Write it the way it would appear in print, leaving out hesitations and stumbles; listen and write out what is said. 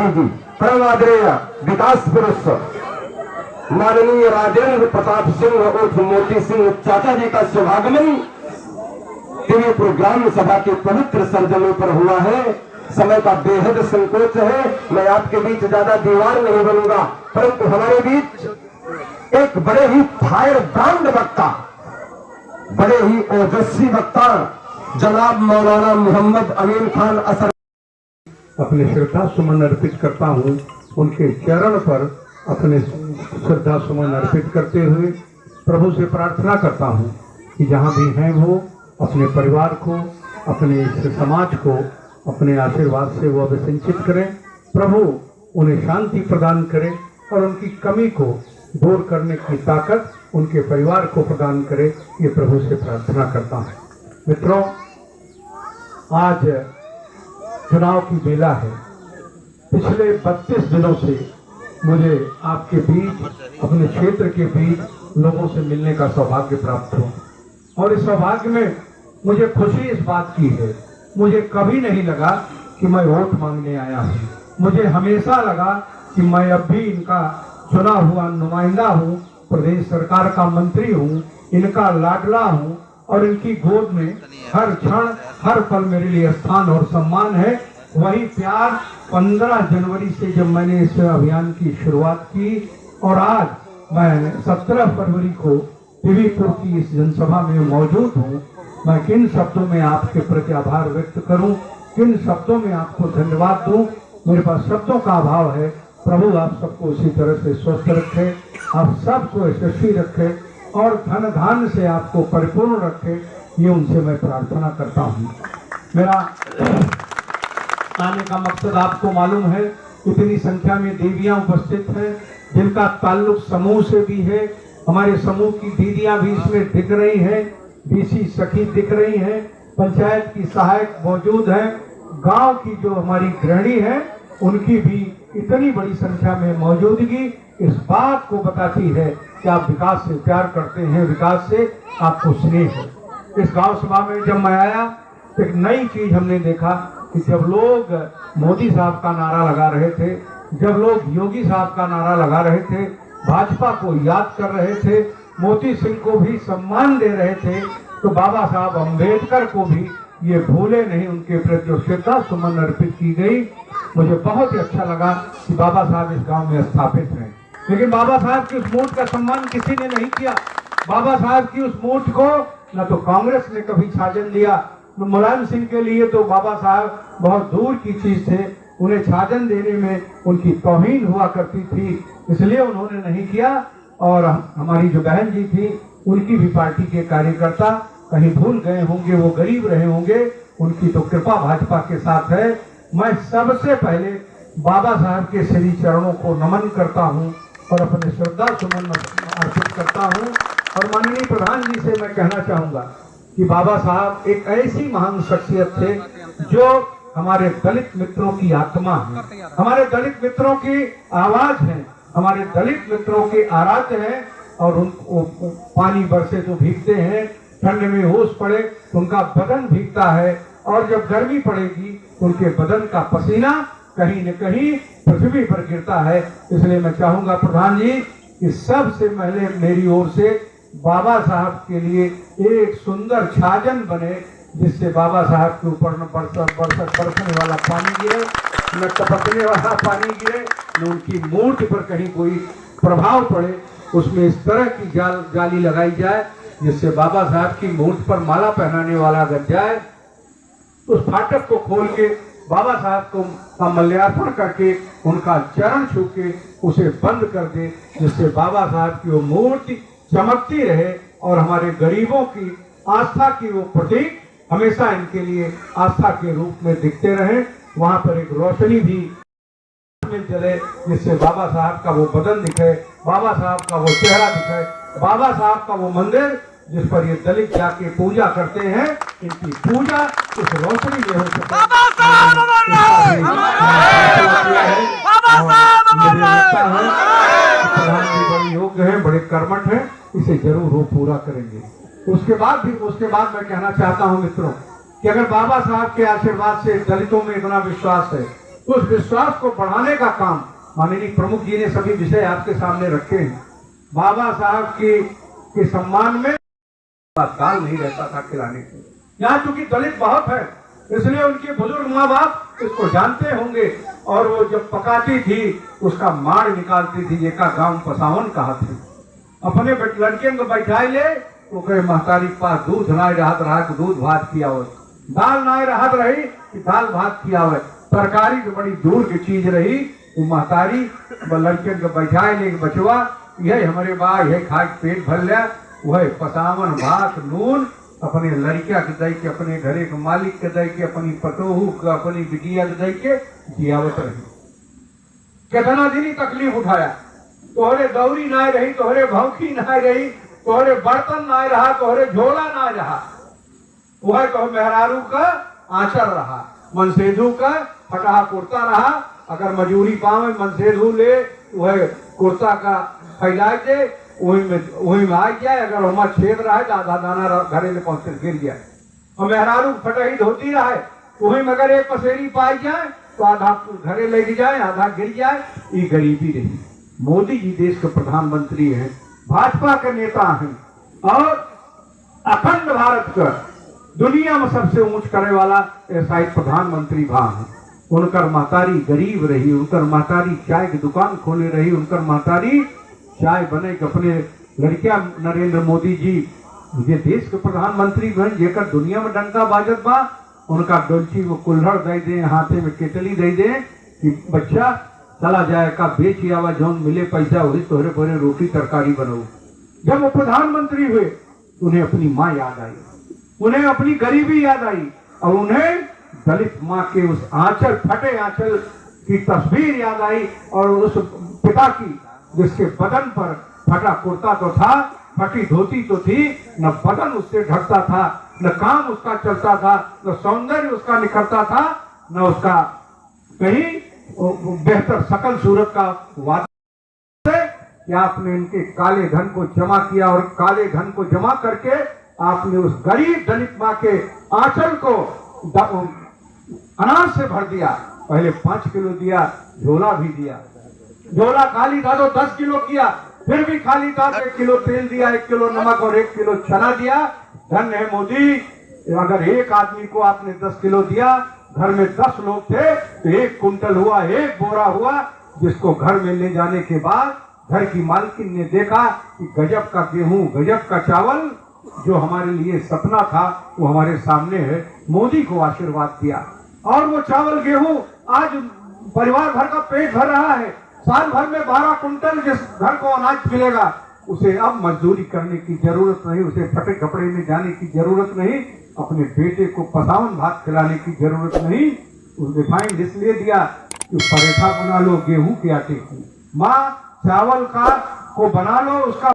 जी परम आदरणीय विकास पुरुष माननीय राजेंद्र प्रताप सिंह उर्फ मोती सिंह चाचा जी का शुभागमन देवीपुर ग्राम सभा के पवित्र सरजमी पर हुआ है। समय का बेहद संकोच है, मैं आपके बीच ज्यादा दीवार नहीं बनूंगा, परंतु हमारे बीच एक बड़े ही फायर ब्रांड वक्ता, बड़े ही ओजस्वी वक्ता जनाब मौलाना मोहम्मद अमीन खान असर अपने श्रद्धा सुमन अर्पित करता हूँ। उनके चरण पर अपने श्रद्धा सुमन अर्पित करते हुए प्रभु से प्रार्थना करता हूँ कि जहाँ भी हैं वो अपने परिवार को, अपने इस समाज को अपने आशीर्वाद से वो अभिसिंचित करें। प्रभु उन्हें शांति प्रदान करे और उनकी कमी को दूर करने की ताकत उनके परिवार को प्रदान करे, ये प्रभु से प्रार्थना करता हूँ। मित्रों, आज चुनाव की बेला है। पिछले 32 दिनों से मुझे आपके बीच, अपने क्षेत्र के बीच लोगों से मिलने का सौभाग्य प्राप्त हुआ और इस सौभाग्य में मुझे खुशी इस बात की है, मुझे कभी नहीं लगा कि मैं वोट मांगने आया हूँ। मुझे हमेशा लगा कि मैं अब भी इनका चुना हुआ नुमाइंदा हूँ, प्रदेश सरकार का मंत्री हूँ, इनका लाडला हूँ और इनकी गोद में हर क्षण हर पल मेरे लिए स्थान और सम्मान है। वही प्यार 15 जनवरी से जब मैंने इस अभियान की शुरुआत की और आज मैं 17 फरवरी को देवीपुर की इस जनसभा में मौजूद हूँ, मैं किन शब्दों में आपके प्रति आभार व्यक्त करूं, किन शब्दों में आपको धन्यवाद दूं। मेरे पास शब्दों का अभाव है। प्रभु आप सबको उसी तरह से स्वस्थ रखे, आप सबको यशस्वी रखे और धन धान से आपको परिपूर्ण रखे, ये उनसे मैं प्रार्थना करता हूँ। मेरा आने का मकसद आपको मालूम है, इतनी संख्या में देवियां उपस्थित हैं जिनका ताल्लुक समूह से भी है। हमारे समूह की दीदियां भी इसमें दिख रही हैं, बीसी सखी दिख रही हैं, पंचायत की सहायक मौजूद है, गांव की जो हमारी गृहिणी है उनकी भी इतनी बड़ी संख्या में मौजूदगी इस बात को बताती है कि आप विकास से प्यार करते हैं, विकास से आपको स्नेह है। इस गांव सभा में जब मैं आया तो एक नई चीज हमने देखा कि जब लोग मोदी साहब का नारा लगा रहे थे, जब लोग योगी साहब का नारा लगा रहे थे, भाजपा को याद कर रहे थे, मोती सिंह को भी सम्मान दे रहे थे, तो बाबा साहब अम्बेडकर को भी ये भूले नहीं, उनके प्रति जो श्रद्धा सुमन अर्पित की गई। मुझे बहुत ही अच्छा लगा कि बाबा साहब इस गांव में स्थापित हैं, लेकिन बाबा साहब की उस मूर्त का सम्मान किसी ने नहीं किया। बाबा साहब की उस मूर्त को न तो कांग्रेस ने कभी छाजन दिया, मुलायम सिंह के लिए तो बाबा साहब बहुत दूर की चीज थे, उन्हें छाजन देने में उनकी तौहीन हुआ करती थी, इसलिए उन्होंने नहीं किया। और हमारी जो बहन जी थी उनकी भी पार्टी के कार्यकर्ता कहीं भूल गए होंगे, वो गरीब रहे होंगे, उनकी तो कृपा भाजपा के साथ है। मैं सबसे पहले बाबा साहब के श्री चरणों को नमन करता हूं और अपने श्रद्धा सुमन अर्पित करता हूं। और माननीय प्रधान जी से मैं कहना चाहूंगा कि बाबा साहब एक ऐसी महान शख्सियत थे जो हमारे दलित मित्रों की आत्मा है, हमारे दलित मित्रों की आवाज है, हमारे दलित मित्रों के आराध्य हैं। और उनको पानी बरसे तो भीगते हैं, ठंड में ओस पड़े तो उनका बदन भीगता है, और जब गर्मी पड़ेगी तो उनके बदन का पसीना कहीं न कहीं पृथ्वी पर गिरता है। इसलिए मैं चाहूंगा प्रधान जी कि सबसे पहले मेरी ओर से बाबा साहब के लिए एक सुंदर छाजन बने, जिससे बाबा साहब के ऊपर न बरसने वाला पानी गिरे, न टपकने वाला पानी गिरे, न उनकी मूर्ति पर कहीं कोई प्रभाव पड़े। उसमें इस तरह की जाली लगाई जाए जिससे बाबा साहब की मूर्ति पर माला पहनाने वाला अगर जाए, उस फाटक को खोल के बाबा साहब को मल्यार्पण करके उनका चरण छू के उसे बंद कर दे, जिससे बाबा साहब की वो मूर्ति चमकती रहे और हमारे गरीबों की आस्था की वो प्रतीक हमेशा इनके लिए आस्था के रूप में दिखते रहे। वहां पर एक रोशनी भी में जले, जिससे बाबा साहब का वो बदन दिखे, बाबा साहब का वो चेहरा दिखे, बाबा साहब का वो मंदिर जिस पर ये दलित जाके पूजा करते हैं, इनकी पूजा इस रोशनी में हो सके। प्रधान जी बड़े योग्य हैं, बड़े कर्मठ हैं, इसे जरूर वो पूरा करेंगे। उसके बाद मैं कहना चाहता हूं मित्रों कि अगर बाबा साहब के आशीर्वाद से दलितों में इतना विश्वास है, उस विश्वास को बढ़ाने का काम माननीय प्रमुख जी ने सभी विषय आपके सामने रखे हैं। बाबा साहब के सम्मान में दाल नहीं रहता था खिलाने के। यहाँ चूंकि दलित बहुत है इसलिए उनके बुजुर्ग माँ बाप इसको जानते होंगे, और वो जब पकाती थी उसका माड़ निकालती थी, जेका गांव पसावन कहा थे। अपने लड़के को बैठा ले तो कहे महतारी पास दूध ना रहा तो दूध भात किया हो, दाल ना राहत रही कि दाल भात किया हो, तरकारी तो बड़ी दूर की चीज रही। वो महतारी लड़के को बैठा ले बचवा यही हमारे बा यही खा के पेट भर लिया, वह पसावन भात नून अपने लड़किया के दई के, अपने घरे के मालिक के दई के, अपनी पतोहू के, अपनी बिटिया के दई के जियावत रही। कितना दिन ही तकलीफ उठाया, तोहरे दौरी ना रही, तोहरे भौखी ना रही, तोहरे बर्तन ना रहा, तोहरे झोला ना रहा, वह तो मेहरारू का आंचल रहा, मनसेधु का फटा कुर्ता रहा। अगर मजूरी पावे मनसेधु ले वह कुर्ता का फैला दे, वही में आ जाए। अगर हमारा छेद रहा है तो आधा दाना घरे में पहुंच गिर जाए, और मेहरारू फटही धोती रहा है वही में अगर एक पसेरी पाई जाए तो आधा घरे लेके जाए, आधा गिर जाए। ये गरीबी रही। मोदी जी देश के प्रधानमंत्री हैं, भाजपा के नेता हैं, और अखंड भारत का दुनिया में सबसे ऊंच करे वाला ऐसा प्रधानमंत्री भा है। उनकर महतारी गरीब रही, उनकर महतारी चाय की दुकान खोले रही, उनकर महतारी चाय बने के अपने लड़किया नरेंद्र मोदी जी ये देश के प्रधानमंत्री बन जेकर दुनिया में डंका बाजत बा, उनका डोलची वो कुल्हड़ दे दे, हाथे में केतली दे दे कि बच्चा चला जाए का बेच आवा, जौन मिले पैसा वही तोहरे पोरे रोटी तरकारी बनाओ। जब वो प्रधानमंत्री हुए उन्हें अपनी माँ याद आई, उन्हें अपनी गरीबी याद आई, और उन्हें दलित माँ के उस आंचल फटे आंचल की तस्वीर याद आई, और उस पिता की जिसके बदन पर फटा कुर्ता तो था, फटी धोती तो थी, न बदन उससे ढकता था, न काम उसका चलता था, न सौंदर्य उसका निखरता था, न उसका कहीं बेहतर सकल सूरत का वादा कि आपने इनके काले धन को जमा किया, और काले धन को जमा करके आपने उस गरीब दलित माँ के आंचल को अनाज से भर दिया। पहले 5 किलो दिया, झोला भी दिया, झोला खाली था तो 10 किलो किया, फिर भी खाली था तो 1 किलो तेल दिया, 1 किलो नमक और 1 किलो चना दिया। धन्य है मोदी, अगर एक आदमी को आपने 10 किलो दिया, घर में 10 लोग थे तो 1 कुंटल हुआ, 1 बोरा हुआ, जिसको घर में ले जाने के बाद घर की मालकिन ने देखा कि गजब का गेहूं, गजब का चावल, जो हमारे लिए सपना था वो हमारे सामने है। मोदी को आशीर्वाद दिया, और वो चावल गेहूं आज परिवार भर का पेट भर रहा है। साल भर में 12 कुंटल जिस घर को अनाज मिलेगा, उसे अब मजदूरी करने की जरूरत नहीं, उसे फटे कपड़े में जाने की जरूरत नहीं, अपने बेटे को पसावन भात खिलाने की जरूरत नहीं। उस रिफाइंड इसलिए दिया कि पराठा बना लो गेहूं के आटे की, माँ चावल का को बना लो, उसका